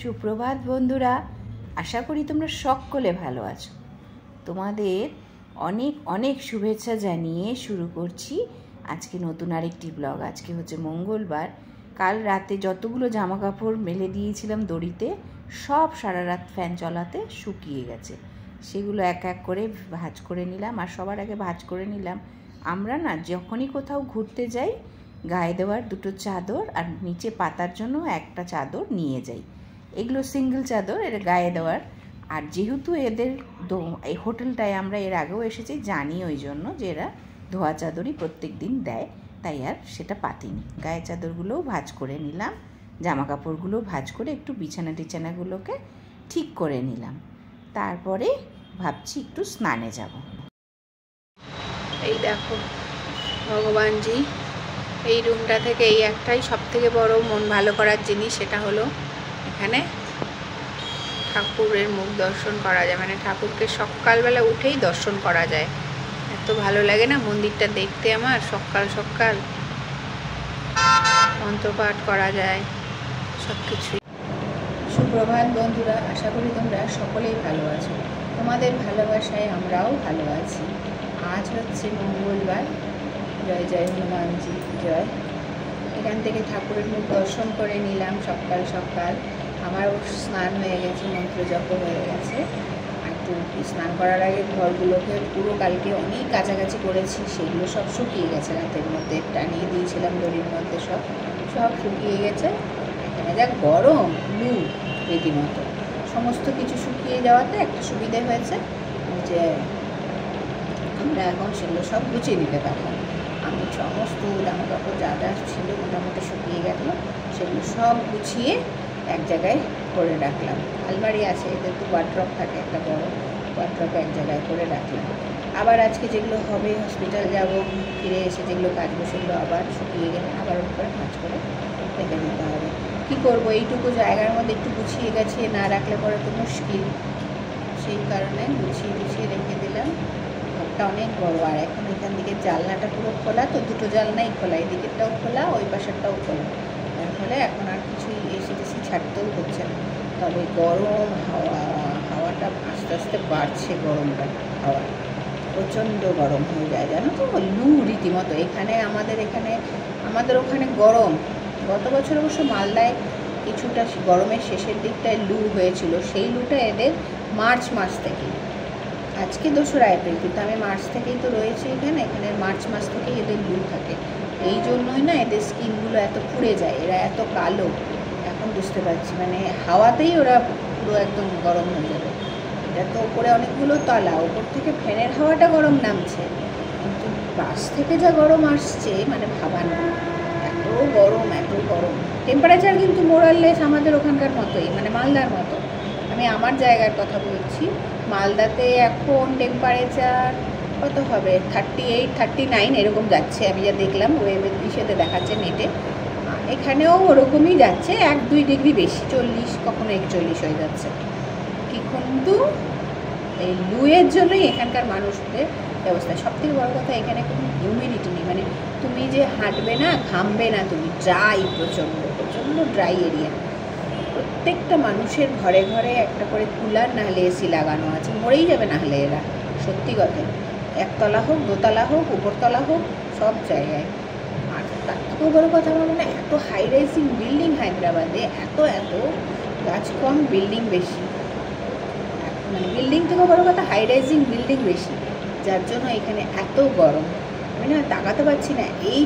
সুপ্রভাত বন্ধুরা, আশা করি তোমরা সকলে ভালো আছো। তোমাদের অনেক অনেক শুভেচ্ছা জানিয়ে শুরু করছি আজকে নতুন আরেকটি ব্লগ। আজকে হচ্ছে মঙ্গলবার। কাল রাতে যতগুলো জামা কাপড় মেলে দিয়েছিলাম দড়িতে, সব সারা রাত ফ্যান চলাতে শুকিয়ে গেছে। সেগুলো এক এক করে ভাঁজ করে নিলাম। আর সবার আগে ভাঁজ করে নিলাম, আমরা না যখনই কোথাও ঘুরতে যাই গায়ে দেওয়ার দুটো চাদর আর নিচে পাতার জন্য একটা চাদর নিয়ে যাই। এগুলো সিঙ্গেল চাদর, এটা গায়ে দেওয়ার। আর যেহেতু এদের এই হোটেলটায় আমরা এর আগেও এসেছি, জানি ওই জন্য যে এরা ধোয়া চাদরই প্রত্যেক দিন দেয়, তাই আর সেটা পাতিনি। গায়ে চাদরগুলোও ভাঁজ করে নিলাম, জামা কাপড়গুলো ভাঁজ করে একটু বিছানাগুলোকে ঠিক করে নিলাম। তারপরে ভাবছি একটু স্নানে যাব। এই দেখো ভগবানজি, এই রুমটা থেকে এই একটাই সব থেকে বড় মন ভালো করার জিনিস, সেটা হলো এখানে ঠাকুরের মুখ দর্শন করা যায়। মানে ঠাকুরকে সকালবেলা উঠেই দর্শন করা যায়। এত ভালো লাগে না মন্দিরটা দেখতে। আমার সকাল সকাল মন্ত্রপাঠ করা যায়, সব কিছুই। সুপ্রভাত বন্ধুরা, আশা করি তোমরা সকলেই ভালো আছো। তোমাদের ভালোবাসায় আমরাও ভালো আছি। আজ হচ্ছে মঙ্গলবার। জয় জয় হনুমানজি জয়। এখান থেকে ঠাকুরের মুখ দর্শন করে নিলাম সকাল সকাল। আমার স্নান হয়ে গেছে, মন্ত্র জপ হয়ে গেছে। একটু স্নান করার আগে ঘরগুলোকে পুরো কালকে অনেক কাছাকাছি করেছি, সেগুলো সব শুকিয়ে গেছে। রাতের মধ্যে টানিয়ে দিয়েছিলাম দড়ির মধ্যে, সব শুকিয়ে গেছে। এখানে যা গরম, লু রীতিমতো। সমস্ত কিছু শুকিয়ে যাওয়াতে একটা সুবিধে হয়েছে যে আমরা এখন সেগুলো সব গুছিয়ে নিতে পারলাম। আমি সমস্ত জামা কাপড় যা যা ছিল মোটামুটি শুকিয়ে গেল, সেগুলো সব গুছিয়ে এক জায়গায় করে রাখলাম। আলমারি আছে, এদের তো ওয়ার্ড্রপ থাকে, একটা বড় ওয়ার্ড্রপ এক জায়গায় করে রাখলাম। আবার আজকে যেগুলো হবে, হসপিটাল যাব, ফিরে এসে যেগুলো কাচবো সেগুলো আবার শুকিয়ে গেলে আবার উপরে ভাঁজ করে রেখে দিতে হবে। কী করবো, এইটুকু জায়গার মধ্যে একটু গুছিয়ে গাছিয়ে না রাখলে পরে তো মুশকিল। সেই কারণে গুছিয়ে রেখে দিলাম। ঘরটা অনেক বড়। আর এখন এখান থেকে জানলাটা পুরো খোলা, তো দুটো জানলাই খোলা, এই দিকেরটাও খোলা, ওই পাশেরটাও খোলা। এর ফলে এখন আর কিছুই এসি টেসি ছাড়তেও হচ্ছে না। তবে গরম হাওয়াটা আস্তে আস্তে বাড়ছে, গরমটা হাওয়া প্রচণ্ড গরম হয়ে যায়, জানো তো, লু রীতিমতো। আমাদের ওখানে গরম। গত বছর অবশ্য মালদায় কিছুটা গরমের শেষের দিকটায় লু হয়েছিল। সেই লুটা এদের মার্চ মাস থেকে। আজকে 2রা এপ্রিল, কিন্তু আমি মার্চ থেকেই তো রয়েছি এখানে মার্চ মাস থেকেই এদের লু থাকে। এই জন্যই না এদের স্কিনগুলো এত পুড়ে যায়, এরা এত কালো। এখন বুঝতে পারছি, মানে হাওয়াতেই ওরা পুরো একদম গরম হয়ে যাবে। এটা তো ওপরে অনেকগুলো তলা, ওপর থেকে ফ্যানের হাওয়াটা গরম নামছে, কিন্তু বাস থেকে যা গরম আসছে মানে ভাবানো। এত গরম টেম্পারেচার কিন্তু মোরাললেস আমাদের ওখানকার মতোই, মানে মালদার মতো। আমি আমার জায়গার কথা বলছি। মালদাতে এখন টেম্পারেচার কত হবে, 38, 39 এরকম যাচ্ছে। আমি যা দেখলাম ওয়েবের ইসেতে দেখাচ্ছে, নেটে। এখানেও ওরকমই যাচ্ছে, 1-2 ডিগ্রি বেশি, 40 কখনো 41 হয়ে যাচ্ছে। কিন্তু এই লুয়ের জন্যই এখানকার মানুষদের ব্যবস্থা। সবথেকে বড় কথা, এখানে কোনো হিউমিডিটি নেই। মানে তুমি যে হাঁটবে না, ঘামবে না, তুমি ড্রাই, প্রচণ্ড ড্রাই এরিয়া। প্রত্যেকটা মানুষের ঘরে ঘরে একটা করে কুলার নাহলে এসি লাগানো আছে। মরেই যাবে নাহলে এরা, সত্যি কথা। একতলা হোক, দোতলা হোক, উপরতলা হোক, সব জায়গায়। আর তার থেকেও বড় কথা, আমার মনে হয় এত হাই রাইজিং বিল্ডিং হায়দ্রাবাদে, এত গাছ কম, বিল্ডিং বেশি। মানে বিল্ডিং থেকেও বড় কথা, হাই রাইজিং বিল্ডিং বেশি, যার জন্য এখানে এত গরম। আমি না তাকাতে পারছি না। এই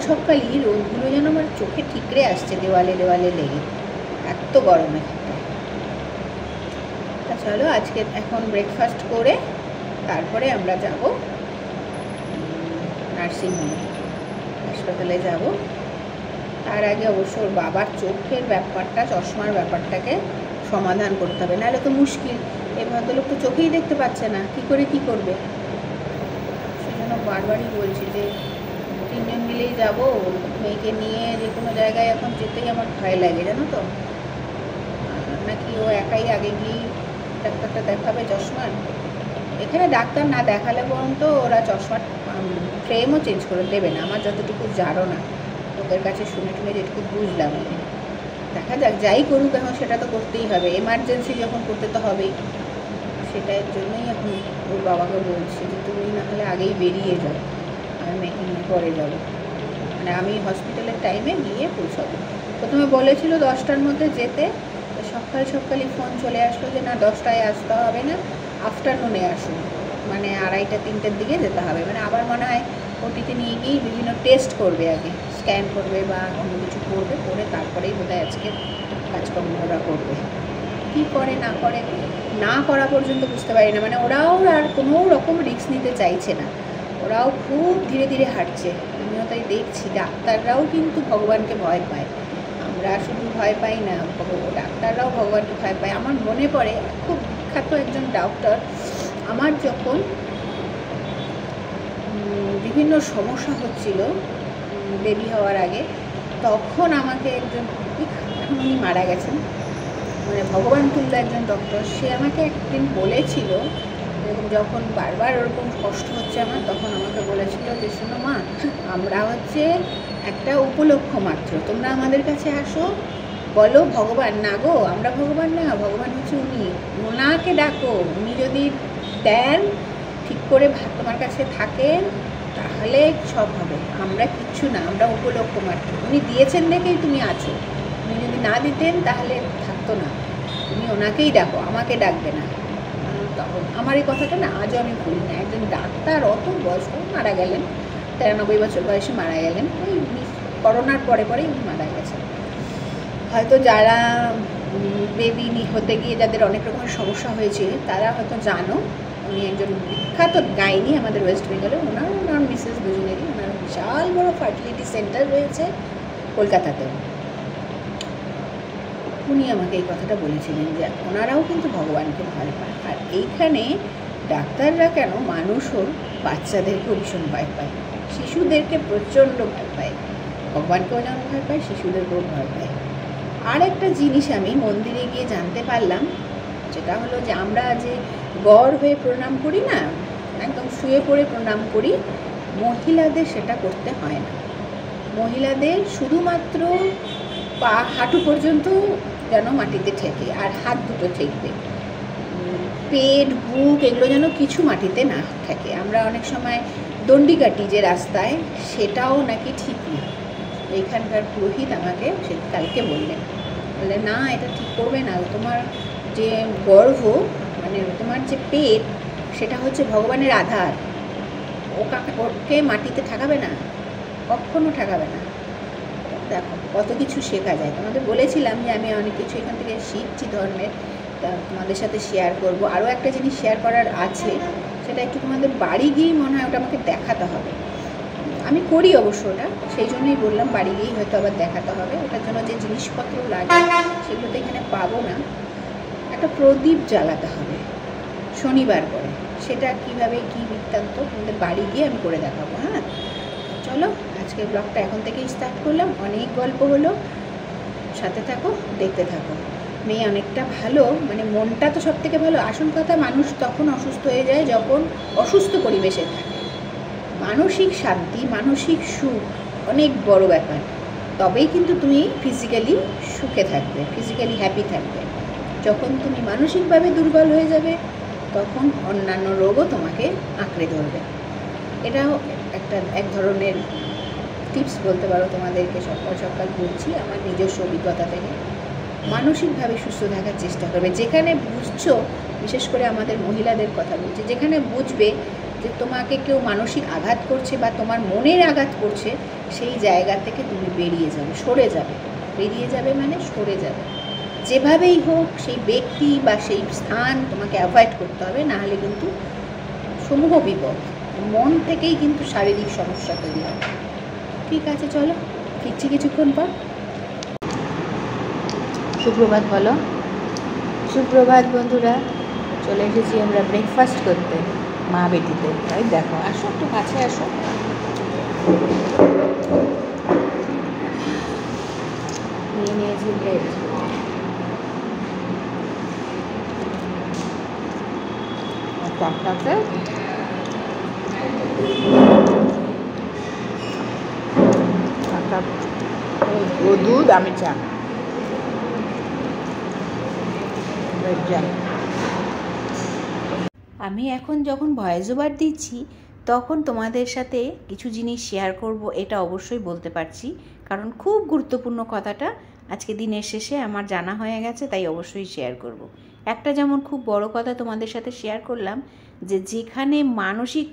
সকালই রোদগুলো যেন আমার চোখে ঠিকরে আসছে, দেওয়ালে লেগে। এত গরম এখানে। চলো আজকে এখন ব্রেকফাস্ট করে তারপরে আমরা যাব নার্সিংহোমে, হাসপাতালে যাব। তার আগে অবশ্য ওর বাবার চোখের ব্যাপারটা, চশমার ব্যাপারটাকে সমাধান করতে হবে, নাহলে তো মুশকিল। এই ভদ্রলোক তো চোখেই দেখতে পাচ্ছে না, কী করবে। সেজন্য বারবারই বলছি যে 3জন মিলেই যাব। মেয়েকে নিয়ে যে কোনো জায়গায় এখন যেতেই আমার ভয় লাগে, জানো তো। নাকি ও একাই আগে গিয়ে ডাক্তারটা দেখাবে চশমার। এখানে ডাক্তার না দেখালে পর্যন্ত ওরা চশমার ফ্রেমও চেঞ্জ করে দেবে না, আমার যতটুকু ধারণা, ওদের কাছে শুনে যেটুকু বুঝলাম আমি। দেখা যাক, যাই করুক এখন সেটা তো করতেই হবে, এমার্জেন্সি যখন করতে তো হবেই। সেটার জন্যই এখন ওর বাবাকে বলছি যে তুমি না হলে আগেই বেরিয়ে যাও, আমি মেয়েকে নিয়ে পরে যাবো, মানে আমি হসপিটালের টাইমে গিয়ে পৌঁছাবো। প্রথমে বলেছিল 10টার মধ্যে যেতে, সকালই ফোন চলে আসলো যে না 10টায় আসতে হবে না, আফটারনুনে আসুন, মানে 2:30-3টের দিকে যেতে হবে। মানে আবার মনে হয় ওটিতে নিয়ে গিয়েই বিভিন্ন টেস্ট করবে, আগে স্ক্যান করবে বা অন্য কিছু করবে, করে তারপরেই বোধহয় আজকে কাজকর্ম ওরা করবে। কী করে না করে, না করা পর্যন্ত বুঝতে পারি না। মানে ওরাও আর কোনো রকম রিস্ক নিতে চাইছে না, ওরাও খুব ধীরে ধীরে হাঁটছে। আমিও তাই দেখছি, ডাক্তাররাও কিন্তু ভগবানকে ভয় পায়, আমরা শুধু ভয় পাই না, ডাক্তাররাও ভগবানকে ভয় পায়। আমার মনে পড়ে খুব বিখ্যাত একজন ডক্টর, আমার যখন বিভিন্ন সমস্যা হচ্ছিল বেবি হওয়ার আগে, তখন আমাকে একজন, এখন উনি মারা গেছেন, মানে ভগবান তুল্য একজন ডক্টর, সে আমাকে একদিন বলেছিল, যখন বারবার ওরকম কষ্ট হচ্ছে আমার, তখন আমাকে বলেছিল যে শোনো মা, আমরা হচ্ছে একটা উপলক্ষ মাত্র, তোমরা আমাদের কাছে আসো, বলো ভগবান না গো, আমরা ভগবান না, ভগবান হচ্ছে উনি, ওনাকে ডাকো, উনি যদি দেন ঠিক করে তোমার কাছে থাকেন তাহলে সব হবে, আমরা কিচ্ছু না, আমরা উপলক্ষ মাত্র, উনি দিয়েছেন দেখেই তুমি আছো, উনি যদি না দিতেন তাহলে থাকতো না, তুমি ওনাকেই ডাকো, আমাকে ডাকবে না। তখন আমার এই কথাটা না আজও আমি ভুলি না। একজন ডাক্তার অত বয়স্ক, মারা গেলেন, 93 বছর বয়সে মারা গেলেন, ওই করোনার পরে পরেই উনি মারা গেছেন। হয়তো যারা বেবি হতে গিয়ে যাদের অনেক রকমের সমস্যা হয়েছে তারা হয়তো জানো, উনি একজন বিখ্যাত গাইনি আমাদের ওয়েস্ট বেঙ্গলে, ওনার মিসেস দুজনেরই, ওনার বিশাল বড় ফার্টিলিটি সেন্টার রয়েছে কলকাতাতেও। উনি আমাকে এই কথাটা বলেছিলেন যে ওনারাও কিন্তু ভগবানকে ভয় পায়, আর এইখানে ডাক্তাররা কেন, মানুষও বাচ্চাদেরকেও ভীষণ ভয় পায়, শিশুদেরকে প্রচণ্ড ভয় পায়, ভগবানকেও যেমন ভয় পায়, শিশুদেরকেও ভয় পায়। আর একটা জিনিস আমি মন্দিরে গিয়ে জানতে পারলাম, যেটা হলো যে আমরা যে গড় হয়ে প্রণাম করি না, একদম শুয়ে পড়ে প্রণাম করি, মহিলাদের সেটা করতে হয় না। মহিলাদের শুধুমাত্র পা হাঁটু পর্যন্ত যেন মাটিতে ঠেকে, আর হাত দুটো ঠেকবে, পেট বুক এগুলো যেন কিছু মাটিতে না ঠেকে। আমরা অনেক সময় দণ্ডি কাটি যে রাস্তায়, সেটাও নাকি ঠিক না। এইখানকার পুরোহিত আমাকে সে কালকে বললেন না এটা ঠিক করবে না, তোমার যে গর্ভ, মানে তোমার যে পেট, সেটা হচ্ছে ভগবানের আধার, ওকে মাটিতে ঠেকাবে না, কখনো ঠেকাবে না। দেখো কত কিছু শেখা যায়। তোমাদের বলেছিলাম যে আমি অনেক কিছু এখান থেকে শিখছি ধর্মের, তা তোমাদের সাথে শেয়ার করব। আরও একটা জিনিস শেয়ার করার আছে, সেটা একটু তোমাদের বাড়ি গিয়েই মনে হয় ওটা আমাকে দেখাতে হবে। আমি করি অবশ্য ওটা, সেই জন্যই বললাম বাড়ি গিয়েই হয়তো আবার দেখাতে হবে। ওটার জন্য যে জিনিসপত্র লাগে সেগুলো তো এখানে পাবো না। একটা প্রদীপ জ্বালাতে হবে শনিবার করে, সেটা কিভাবে কি বৃত্তান্ত তোমাদের বাড়ি গিয়ে আমি করে দেখাবো। হ্যাঁ চলো, আজকের ব্লগটা এখন থেকেই স্টার্ট করলাম, অনেক গল্প হলো, সাথে থাকো, দেখতে থাকো। মেয়ে অনেকটা ভালো, মানে মনটা তো সব থেকে ভালো। আসল কথা, মানুষ তখন অসুস্থ হয়ে যায় যখন অসুস্থ পরিবেশে থাকে। মানসিক শান্তি, মানসিক সুখ অনেক বড় ব্যাপার, তবেই কিন্তু তুমি ফিজিক্যালি সুখে থাকবে, ফিজিক্যালি হ্যাপি থাকবে। যখন তুমি মানসিকভাবে দুর্বল হয়ে যাবে, তখন অন্যান্য রোগও তোমাকে আঁকড়ে ধরবে। এটাও এক ধরনের টিপস বলতে পারো তোমাদেরকে, সকাল সকাল বলছি আমার নিজস্ব অভিজ্ঞতা থেকে। মানসিকভাবে সুস্থ থাকার চেষ্টা করবে। যেখানে বুঝছো, বিশেষ করে আমাদের মহিলাদের কথা বলছি, যেখানে বুঝবে যে তোমাকে কেউ মানসিক আঘাত করছে বা তোমার মনের আঘাত করছে, সেই জায়গা থেকে তুমি বেরিয়ে যাবে, সরে যাবে। বেরিয়ে যাবে মানে সরে যাবে, যেভাবেই হোক সেই ব্যক্তি বা সেই স্থান তোমাকে অ্যাভয়েড করতে হবে, নাহলে কিন্তু সমূহ বিপদ। মন থেকেই কিন্তু শারীরিক সমস্যা তৈরি হবে। ঠিক আছে চলো, ফিরছি কিছুক্ষণ পর। সুপ্রভাত বলো। সুপ্রভাত বন্ধুরা, চলে এসেছি আমরা ব্রেকফাস্ট করতে মা বেটিতে। তাই দেখো, আসো একটু কাছে আসো। নিয়ে নিয়েছি ব্রেড, চারটাতে দুধ, আমি চা। যা। আমি এখন যখন ভয়েস ওভার দিচ্ছি তখন তোমাদের সাথে কিছু জিনিস শেয়ার করব, এটা অবশ্যই বলতে পারছি, কারণ খুব গুরুত্বপূর্ণ কথাটা আজকে দিনের শেষে আমার জানা হয়ে গেছে, তাই অবশ্যই শেয়ার করব। একটা যেমন খুব বড় কথা তোমাদের সাথে শেয়ার করলাম, যে যেখানে মানসিক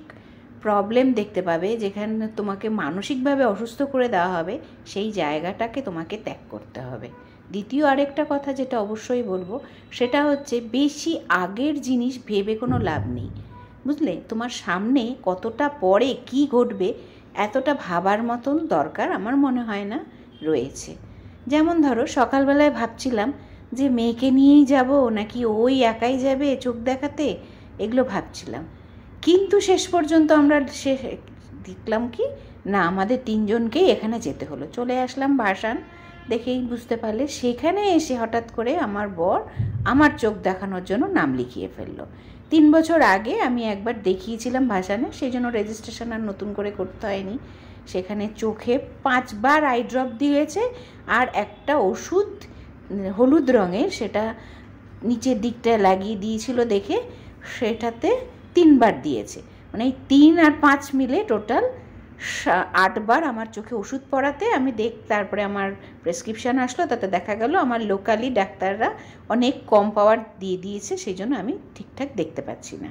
প্রবলেম দেখতে পাবে, যেখানে তোমাকে মানসিকভাবে অসুস্থ করে দেওয়া হবে, সেই জায়গাটাকে তোমাকে ত্যাগ করতে হবে। দ্বিতীয় আরেকটা কথা যেটা অবশ্যই বলবো, সেটা হচ্ছে বেশি আগের জিনিস ভেবে কোনো লাভ নেই, বুঝলে? তোমার সামনে কতটা পরে কি ঘটবে এতটা ভাবার মতন দরকার আমার মনে হয় না রয়েছে। যেমন ধরো সকালবেলায় ভাবছিলাম যে মেয়েকে নিয়েই যাব নাকি ওই একাই যাবে চোখ দেখাতে, এগুলো ভাবছিলাম। কিন্তু শেষ পর্যন্ত আমরা দেখলাম কি না, আমাদের তিনজনকেই এখানে যেতে হলো। চলে আসলাম ভাসান, দেখেই বুঝতে পারলে। সেখানে এসে হঠাৎ করে আমার বর আমার চোখ দেখানোর জন্য নাম লিখিয়ে ফেললো। 3 বছর আগে আমি একবার দেখিয়েছিলাম ভাসানে, সেই জন্য রেজিস্ট্রেশন আর নতুন করে করতে হয়নি। সেখানে চোখে 5 বার আই ড্রপ দিয়েছে, আর একটা ওষুধ হলুদ রঙের, সেটা নিচের দিকটায় লাগিয়ে দিয়েছিল দেখে, সেটাতে 3 বার দিয়েছে। মানে 3 আর 5 মিলে টোটাল 8 বার আমার চোখে ওষুধ পড়াতে আমি তারপরে আমার প্রেসক্রিপশান আসলো, তাতে দেখা গেল আমার লোকালি ডাক্তাররা অনেক কম পাওয়ার দিয়ে দিয়েছে, সেই জন্য আমি ঠিকঠাক দেখতে পাচ্ছি না।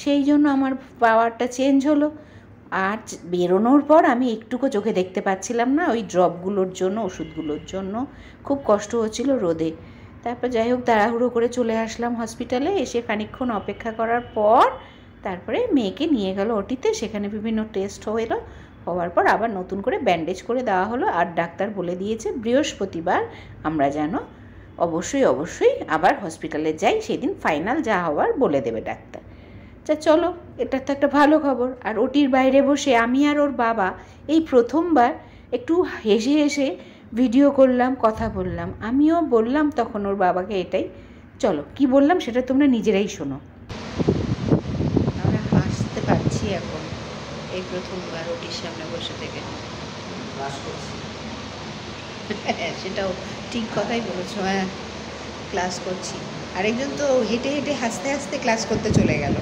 সেই জন্য আমার পাওয়ারটা চেঞ্জ হলো। আর বেরোনোর পর আমি একটুকু চোখে দেখতে পাচ্ছিলাম না, ওই ড্রপগুলোর জন্য, ওষুধগুলোর জন্য খুব কষ্ট হচ্ছিল রোদে। তারপর যাই হোক তাড়াহুড়ো করে চলে আসলাম হসপিটালে। এসে খানিকক্ষণ অপেক্ষা করার পর তারপরে মেয়েকে নিয়ে গেল ওটিতে, সেখানে বিভিন্ন টেস্ট হওয়ার পর আবার নতুন করে ব্যান্ডেজ করে দেওয়া হলো। আর ডাক্তার বলে দিয়েছে বৃহস্পতিবার আমরা যেন অবশ্যই আবার হসপিটালে যাই, সেদিন ফাইনাল যা হওয়ার বলে দেবে ডাক্তার। চলো, এটা তো একটা ভালো খবর। আর ওটির বাইরে বসে আমি আর ওর বাবা এই প্রথমবার একটু হেসে হেসে ভিডিও করলাম, কথা বললাম। আমিও বললাম তখন ওর বাবাকে এটাই। চলো কি বললাম সেটা তোমরা নিজেরাই শোনো। আমরা হাসতে পারছি এখন, এই প্রথমবার ওটির সামনে বসে থেকে। সেটাও ঠিক কথাই বলেছো, হ্যাঁ ক্লাস করছি। আরেকজন তো হেঁটে হেঁটে হাসতে হাসতে ক্লাস করতে চলে গেল।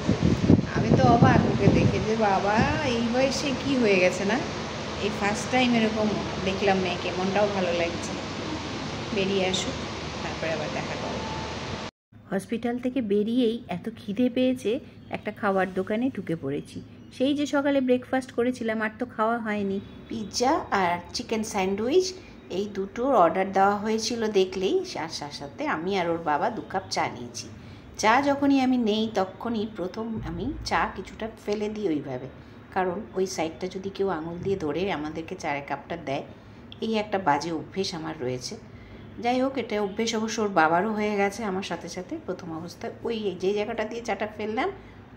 আমি তো অবাক ওকে দেখে, যে বাবা এই বয়সে কি হয়ে গেছে না, এই ফার্স্ট টাইম এরকম দেখলাম মেয়েকে, মনটাও ভালো লাগছে। বেরিয়ে আসুক, তারপরে আবার দেখা করো। হসপিটাল থেকে বেরিয়েই এত খিদে পেয়েছে, একটা খাওয়ার দোকানে ঢুকে পড়েছি। সেই যে সকালে ব্রেকফাস্ট করেছিলাম, আর তো খাওয়া হয়নি। পিৎজা আর চিকেন স্যান্ডউইচ এই দুটোর অর্ডার দেওয়া হয়েছিল দেখলেই, আর সাথে আমি আর ওর বাবা 2 কাপ চা নিয়েছি। চা যখনই আমি নেই তখনই প্রথম আমি চা কিছুটা ফেলে দিই ওইভাবে, কারণ ওই সাইডটা যদি কেউ আঙুল দিয়ে ধরে আমাদেরকে চায়ের কাপটা দেয়, এই একটা বাজে অভ্যেস আমার রয়েছে। যাই হোক, এটা অভ্যেস অবশ্য ওর বাবারও হয়ে গেছে আমার সাথে সাথে। প্রথম অবস্থায় ওই যে জায়গাটা দিয়ে চাটা ফেললাম,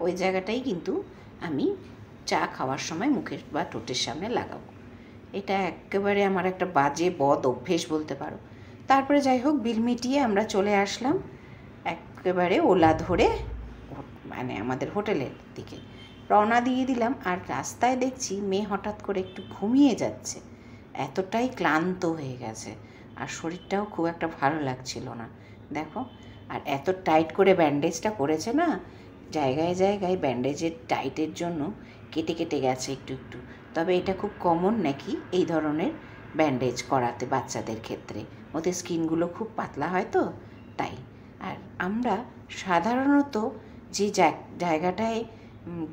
ওই জায়গাটাই কিন্তু আমি চা খাওয়ার সময় মুখের বা ঠোঁটের সামনে লাগাবো। এটা একেবারে আমার একটা বাজে বদ অভ্যেস বলতে পারো। তারপরে যাই হোক বিল মিটিয়ে আমরা চলে আসলাম একেবারে ওলা ধরে, মানে আমাদের হোটেলের দিকে রওনা দিয়ে দিলাম। আর রাস্তায় দেখছি মেয়ে হঠাৎ করে একটু ঘুমিয়ে যাচ্ছে, এতটাই ক্লান্ত হয়ে গেছে, আর শরীরটাও খুব একটা ভালো লাগছিল না দেখো। আর এত টাইট করে ব্যান্ডেজটা করেছে না, জায়গায় জায়গায় ব্যান্ডেজের টাইটের জন্য কেটে কেটে গেছে একটু একটু। তবে এটা খুব কমন নাকি এই ধরনের ব্যান্ডেজ করাতে বাচ্চাদের ক্ষেত্রে, ওদের স্কিনগুলো খুব পাতলা হয় তো তাই। আর আমরা সাধারণত যে জায়গাটায়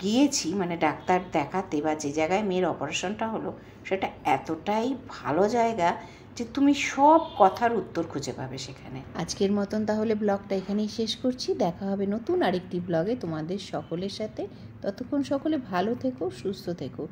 গিয়েছি, মানে ডাক্তার দেখাতে, বা যে জায়গায় মেয়ের অপারেশনটা হলো, সেটা এতটাই ভালো জায়গা যে তুমি সব কথার উত্তর খুঁজে পাবে সেখানে। আজকের মতন তাহলে ব্লগটা এখানেই শেষ করছি। দেখা হবে নতুন আরেকটি ব্লগে তোমাদের সকলের সাথে। ততক্ষণ সকলে ভালো থেকো, সুস্থ থেকো।